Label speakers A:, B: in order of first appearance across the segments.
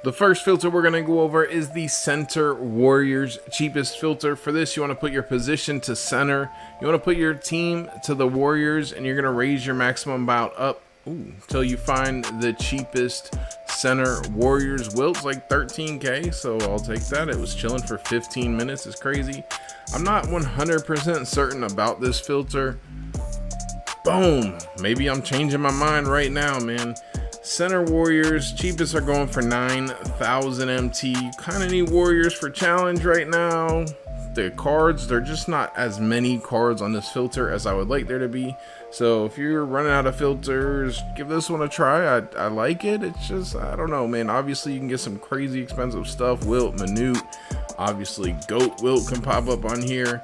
A: The first filter we're going to go over is the Center Warriors cheapest filter. For this, you want to put your position to center. You want to put your team to the Warriors, and you're going to raise your maximum buyout up until you find the cheapest Center Warriors wilts, like 13k. So I'll take that. It was chilling for 15 minutes. It's crazy. I'm not 100% certain about this filter. Boom. Maybe I'm changing my mind right now, man. Center Warriors cheapest are going for 9,000 MT. You kind of need Warriors for challenge right now. The cards, they're just not as many cards on this filter as I would like there to be. So if you're running out of filters, give this one a try. I like it. It's just, I don't know, man. Obviously you can get some crazy expensive stuff. Wilt, minute, obviously goat wilt can pop up on here,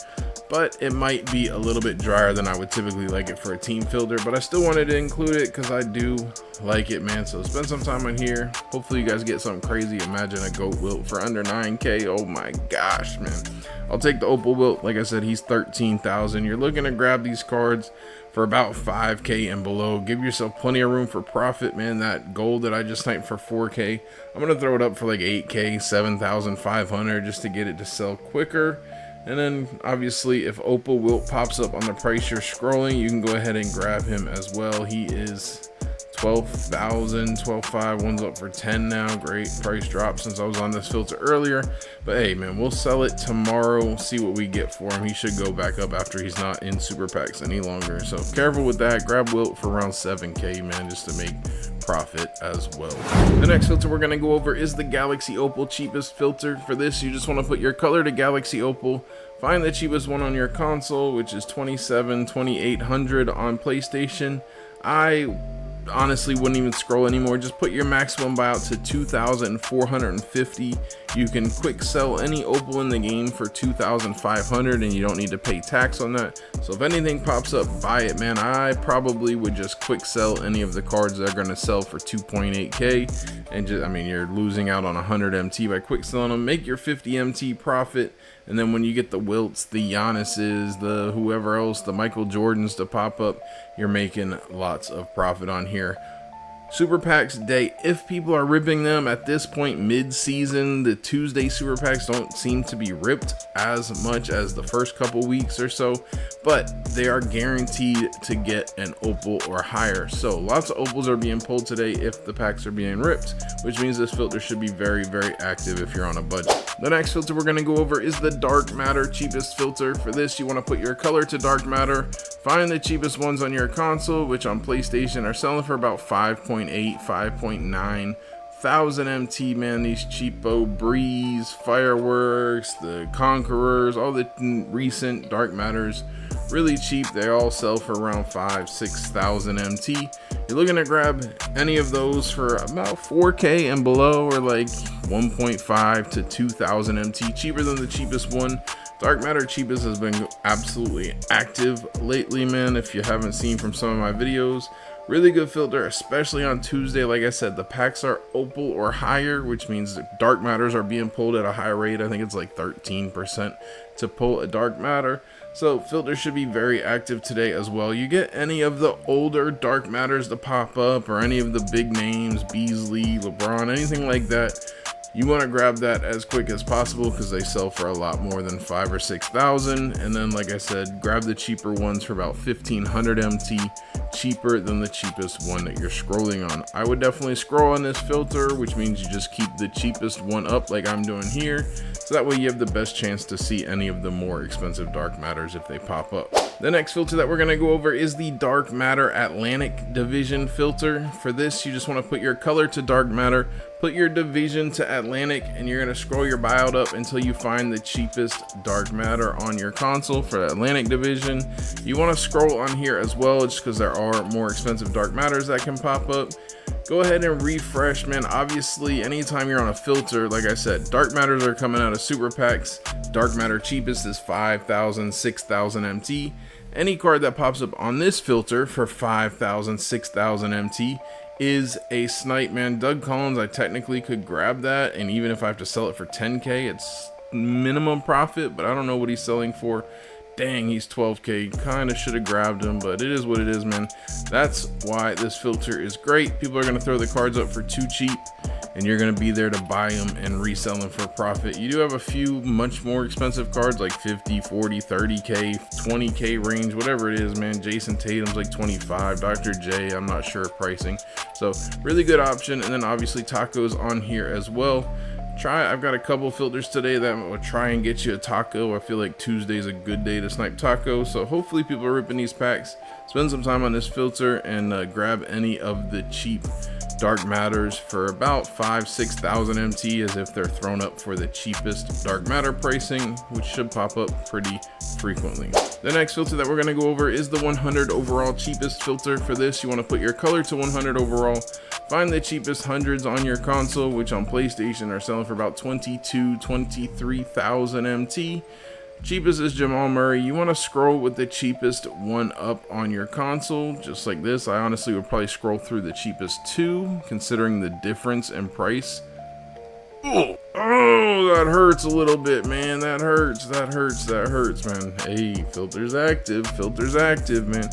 A: but it might be a little bit drier than I would typically like it for a team filter. But I still wanted to include it because I do like it, man. So spend some time on here. Hopefully you guys get something crazy. Imagine a goat wilt for under 9k. Oh my gosh, man. I'll take the Opal wilt. Like I said, he's 13,000. You're looking to grab these cards for about 5k and below. Give yourself plenty of room for profit, man. That gold that I just sniped for 4k, I'm gonna throw it up for like 8k, 7,500 just to get it to sell quicker. And then obviously if Opal wilt pops up on the price you're scrolling, you can go ahead and grab him as well. He is 12,000, 12.5. One's up for 10 now. Great price drop since I was on this filter earlier. But hey, man, we'll sell it tomorrow. See what we get for him. He should go back up after he's not in super packs any longer. So careful with that. Grab wilt for around 7k, man, just to make profit as well. The next filter we're going to go over is the Galaxy Opal cheapest filter. For this, you just want to put your color to Galaxy Opal. Find the cheapest one on your console, which is 2800 on PlayStation. I honestly wouldn't even scroll anymore. Just put your maximum buyout to 2,450. You can quick sell any Opal in the game for 2,500 and you don't need to pay tax on that. So if anything pops up, buy it, man. I probably would just quick sell any of the cards that are going to sell for 2.8k, and just, I mean, you're losing out on 100 MT by quick selling them. Make your 50 MT profit, and then when you get the wilts, the Giannis's, the whoever else, the Michael Jordans to pop up, you're making lots of profit on here. Super packs day, if people are ripping them at this point mid-season, the Tuesday super packs don't seem to be ripped as much as the first couple weeks or so, but they are guaranteed to get an Opal or higher. So lots of Opals are being pulled today if the packs are being ripped, which means this filter should be very, very active if you're on a budget. The next filter we're going to go over is the Dark Matter cheapest filter. For this, you want to put your color to Dark Matter. Find the cheapest ones on your console, which on PlayStation are selling for about 5.8, 5.9 thousand MT, man. These cheapo Breeze, Fireworks, the Conquerors, all the recent Dark Matters, really cheap. They all sell for around 5,000-6,000 MT. You're looking to grab any of those for about 4k and below, or like 1.5 to 2,000 MT, cheaper than the cheapest one. Dark Matter cheapest has been absolutely active lately, man. If you haven't seen from some of my videos, really good filter, especially on Tuesday. Like I said, the packs are Opal or higher, which means the Dark Matters are being pulled at a high rate. I think it's like 13% to pull a Dark Matter. So filter should be very active today as well. You get any of the older Dark Matters to pop up, or any of the big names, Beasley, LeBron, anything like that, you want to grab that as quick as possible because they sell for a lot more than 5,000 or 6,000. And then, like I said, grab the cheaper ones for about 1,500 MT, cheaper than the cheapest one that you're scrolling on. I would definitely scroll on this filter, which means you just keep the cheapest one up like I'm doing here. So that way you have the best chance to see any of the more expensive Dark Matters if they pop up. The next filter that we're going to go over is the Dark Matter Atlantic Division filter. For this, you just want to put your color to Dark Matter, put your division to Atlantic, and you're going to scroll your buyout up until you find the cheapest Dark Matter on your console for the Atlantic Division. You want to scroll on here as well, just because there are more expensive Dark Matters that can pop up. Go ahead and refresh, man. Obviously, anytime you're on a filter, like I said, Dark Matters are coming out of super packs. Dark Matter cheapest is 5,000, 6,000 MT. Any card that pops up on this filter for 5,000, 6,000 MT is a snipe, man. Doug Collins, I technically could grab that, and even if I have to sell it for 10k, it's minimum profit, but I don't know what he's selling for. Dang, he's 12k. Kind of should have grabbed him, but it is what it is, man. That's why this filter is great. People are going to throw the cards up for too cheap. and you're going to be there to buy them and resell them for profit. You do have a few much more expensive cards like 50, 40, 30k, 20k range, whatever it is, man. Jason Tatum's like 25, Dr. J, I'm not sure of pricing. So really good option. And then obviously tacos on here as well. I've got a couple filters today that will try and get you a taco. I feel like Tuesday's a good day to snipe tacos, so hopefully people are ripping these packs. Spend some time on this filter and grab any of the cheap dark matters for about 5,000-6,000 MT, as if they're thrown up for the cheapest dark matter pricing, which should pop up pretty frequently. The next filter that we're going to go over is the 100 overall cheapest filter. For this, you want to put your color to 100 overall. Find the cheapest hundreds on your console, which on PlayStation are selling for about 23,000 MT. Cheapest is Jamal Murray. You want to scroll with the cheapest one up on your console, just like this. I honestly would probably scroll through the cheapest two, considering the difference in price. Oh, that hurts a little bit, man. That hurts, man. Hey, filter's active, man.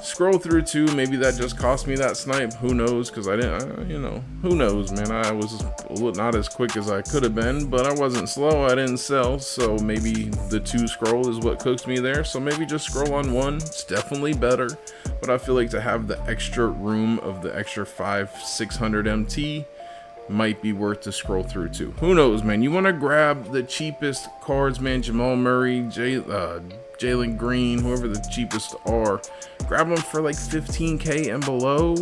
A: Scroll through two, maybe that just cost me that snipe, who knows, because I didn't, who knows, man. I was not as quick as I could have been, but I wasn't slow, I didn't sell, so maybe the two scroll is what cooks me there. So maybe just scroll on one, it's definitely better, but I feel like to have the extra room of the extra 500-600 MT might be worth to scroll through too. Who knows, man. You want to grab the cheapest cards, man. Jamal Murray, Jalen Green, whoever the cheapest are, grab them for like 15k and below.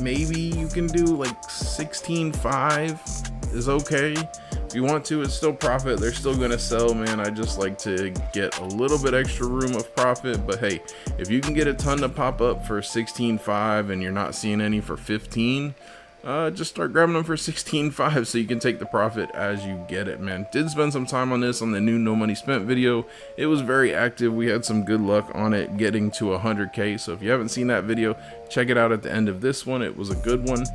A: Maybe you can do like 16.5 is okay. If you want to, it's still profit. They're still gonna sell, man. I just like to get a little bit extra room of profit. But hey, if you can get a ton to pop up for 16.5 and you're not seeing any for 15, just start grabbing them for 16.5 so you can take the profit as you get it, man. Did spend some time on this on the new no money spent video. It was very active. We had some good luck on it getting to 100k. So if you haven't seen that video, check it out at the end of this one. It was a good one.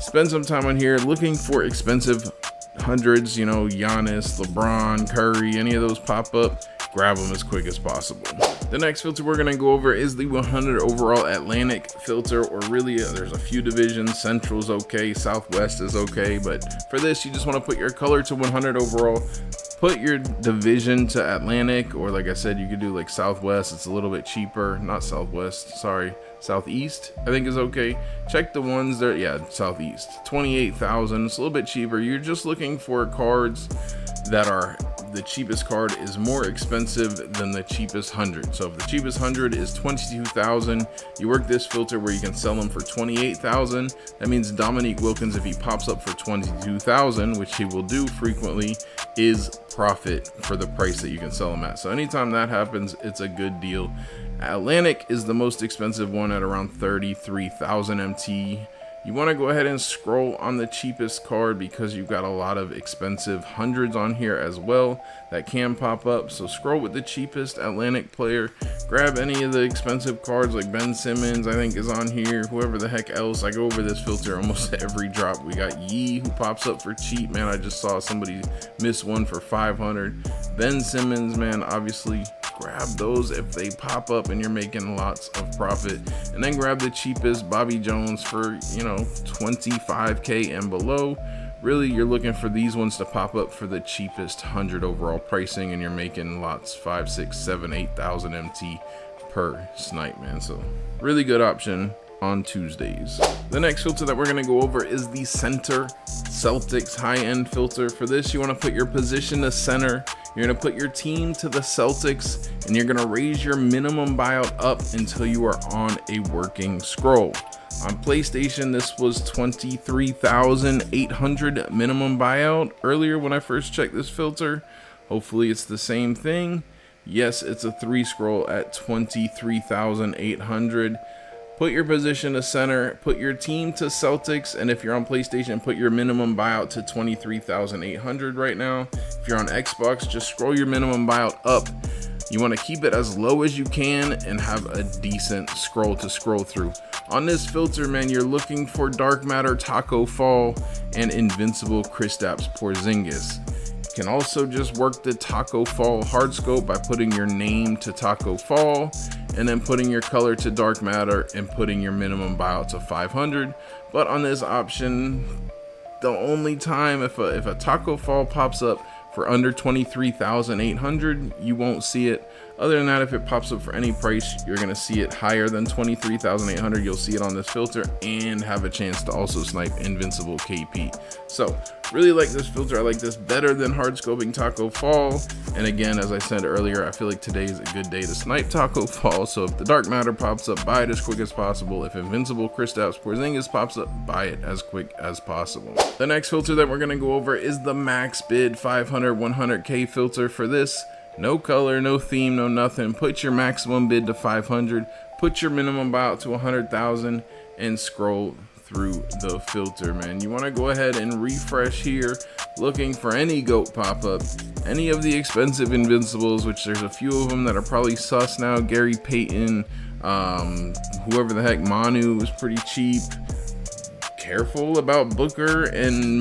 A: Spend some time on here looking for expensive hundreds, Giannis, LeBron, Curry, any of those pop up, grab them as quick as possible. The next filter we're going to go over is the 100 overall Atlantic filter, or really there's a few divisions. Central's okay, Southwest is okay, but for this you just want to put your color to 100 overall, put your division to Atlantic, or like I said, you could do like Southwest. It's a little bit cheaper. Not Southwest, sorry, Southeast I think is okay. Check the ones that, yeah, Southeast, 28,000. It's a little bit cheaper. You're just looking for cards that are, the cheapest card is more expensive than the cheapest 100. So if the cheapest 100 is 22,000, you work this filter where you can sell them for 28,000. That means Dominique Wilkins, if he pops up for 22,000, which he will do frequently, is profit for the price that you can sell them at. So anytime that happens, it's a good deal. Atlantic is the most expensive one at around 33,000 MT. You want to go ahead and scroll on the cheapest card because you've got a lot of expensive hundreds on here as well that can pop up. So scroll with the cheapest Atlantic player, grab any of the expensive cards like Ben Simmons, I think is on here, whoever the heck else. I go over this filter almost every drop. We got Yee who pops up for cheap, man. I just saw somebody miss one for 500. Ben Simmons, man, obviously grab those if they pop up and you're making lots of profit. And then grab the cheapest Bobby Jones for 25k and below. Really, you're looking for these ones to pop up for the cheapest 100 overall pricing, and you're making lots 5, 6, 7, 8,000 MT per snipe, man. So really good option on Tuesdays. The next filter that we're going to go over is the center Celtics high-end filter. For this, you want to put your position to center. You're going to put your team to the Celtics, and you're going to raise your minimum buyout up until you are on a working scroll. On PlayStation, this was 23,800 minimum buyout earlier when I first checked this filter. Hopefully it's the same thing. Yes, it's a 3 scroll at 23,800. Put your position to center, put your team to Celtics, and if you're on PlayStation, put your minimum buyout to 23,800 right now. If you're on Xbox, just scroll your minimum buyout up. You want to keep it as low as you can and have a decent scroll to scroll through. On this filter, man, you're looking for Dark Matter, Taco Fall, and Invincible Kristaps Porzingis. You can also just work the Taco Fall hard scope by putting your name to Taco Fall and then putting your color to Dark Matter and putting your minimum buyout to 500. But on this option, the only time if a taco fall pops up for under 23,800, you won't see it. Other than that, if it pops up for any price, you're gonna see it higher than 23,800. You'll see it on this filter and have a chance to also snipe Invincible KP. So really like this filter. I like this better than hard scoping taco fall. And again, as I said earlier, I feel like today is a good day to snipe taco fall. So if the dark matter pops up, buy it as quick as possible. If Invincible Kristaps Porzingis pops up, buy it as quick as possible. The next filter that we're gonna go over is the max bid 500 100k filter. For this, no color, no theme, no nothing. Put your maximum bid to 500, put your minimum buyout to 100,000, and scroll through the filter, man. You want to go ahead and refresh here, looking for any GOAT pop up, any of the expensive Invincibles, which there's a few of them that are probably sus now. Gary Payton, whoever the heck, Manu was pretty cheap. Careful about Booker and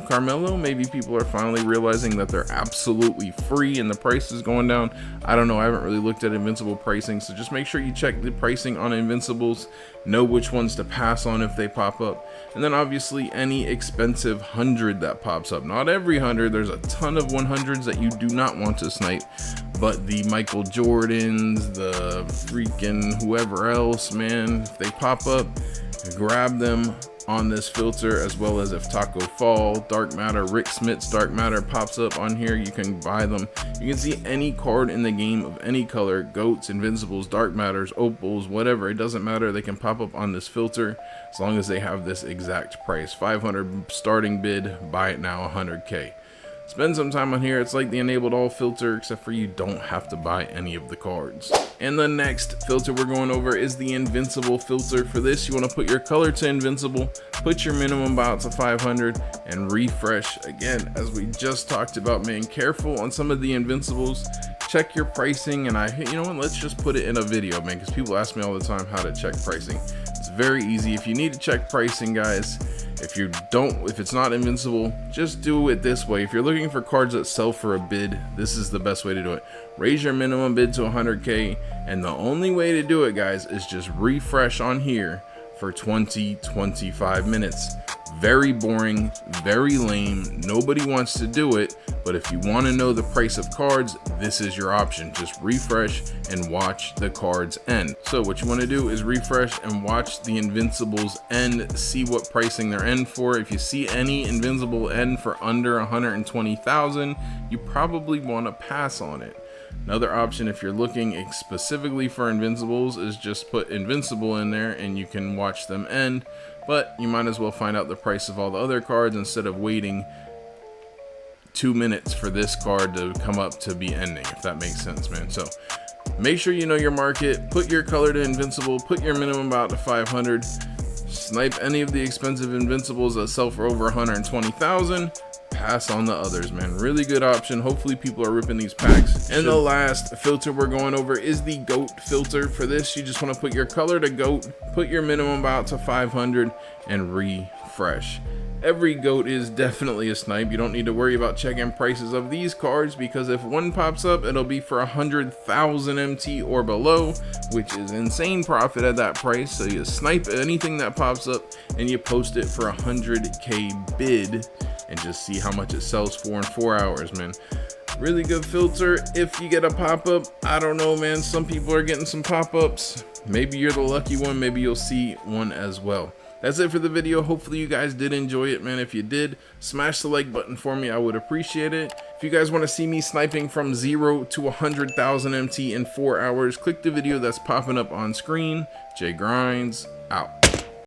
A: Carmelo. Maybe people are finally realizing that they're absolutely free and the price is going down. I don't know. I haven't really looked at Invincible pricing, so just make sure you check the pricing on Invincibles, know which ones to pass on if they pop up, and then obviously any expensive 100 that pops up. Not every 100. There's a ton of 100s that you do not want to snipe, but the Michael Jordans, the freaking whoever else, man, if they pop up, grab them on this filter, as well as if Taco Fall, Dark Matter, Rick Smith's Dark Matter pops up on here, you can buy them. You can see any card in the game of any color, GOATs, Invincibles, Dark Matters, Opals, whatever, it doesn't matter, they can pop up on this filter as long as they have this exact price. 500 starting bid, buy it now, 100k. Spend some time on here. It's like the enabled all filter, except for you don't have to buy any of the cards. And the next filter we're going over is the Invincible filter. For this, you want to put your color to Invincible, put your minimum buyout to 500, and refresh. Again, as we just talked about, man, careful on some of the Invincibles. Check your pricing, and you know what, let's just put it in a video, man, because people ask me all the time how to check pricing. It's very easy. If you need to check pricing, guys, if it's not Invincible, just do it this way. If you're looking for cards that sell for a bid, this is the best way to do it. Raise your minimum bid to 100k, and the only way to do it, guys, is just refresh on here for 20-25 minutes. Very boring, very lame, nobody wants to do it, but if you want to know the price of cards, this is your option. Just refresh and watch the cards end. So what you want to do is refresh and watch the Invincibles end, see what pricing they're end for. If you see any Invincible end for under 120,000, you probably want to pass on it. Another option, if you're looking specifically for Invincibles, is just put Invincible in there and you can watch them end, but you might as well find out the price of all the other cards instead of waiting 2 minutes for this card to come up to be ending, if that makes sense, man. So make sure you know your market, put your color to Invincible, put your minimum out to 500, snipe any of the expensive Invincibles that sell for over 120,000, pass on the others, man. Really good option. Hopefully people are ripping these packs. And the last filter we're going over is the GOAT filter. For this, you just want to put your color to GOAT, put your minimum out to 500, and refresh. Every GOAT is definitely a snipe. You don't need to worry about checking prices of these cards, because if one pops up, it'll be for 100,000 MT or below, which is insane profit at that price. So you snipe anything that pops up and you post it for 100k bid and just see how much it sells for in 4 hours, man. Really good filter. If you get a pop-up, I don't know, man, some people are getting some pop-ups. Maybe you're the lucky one, maybe you'll see one as well. That's it for the video. Hopefully you guys did enjoy it, man. If you did, smash the like button for me, I would appreciate it. If you guys want to see me sniping from 0 to 100,000 MT in 4 hours, click the video that's popping up on screen. Jay Grinds out.